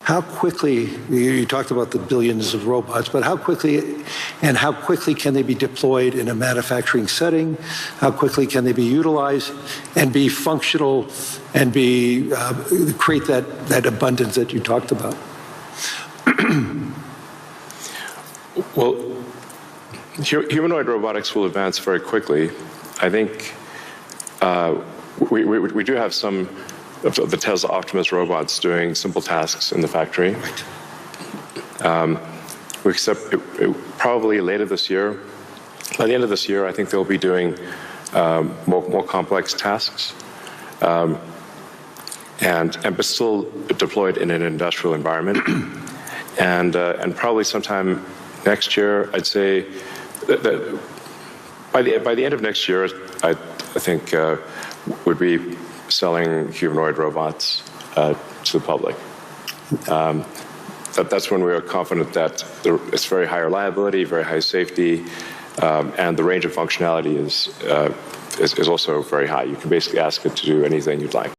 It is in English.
How quickly, you talked about the billions of robots, but how quickly can they be deployed in a manufacturing setting? How quickly can they be utilized and be functional and create that abundance that you talked about? Well, humanoid robotics will advance very quickly. I think we do have some of the Tesla Optimus robots doing simple tasks in the factory. We expect probably later this year. By the end of this year, I think they'll be doing more complex tasks, but still deployed in an industrial environment. And probably sometime next year, I'd say that by the end of next year, I think would be selling humanoid robots to the public. That's when we are confident that it's very high reliability, very high safety, and the range of functionality is also very high. You can basically ask it to do anything you'd like.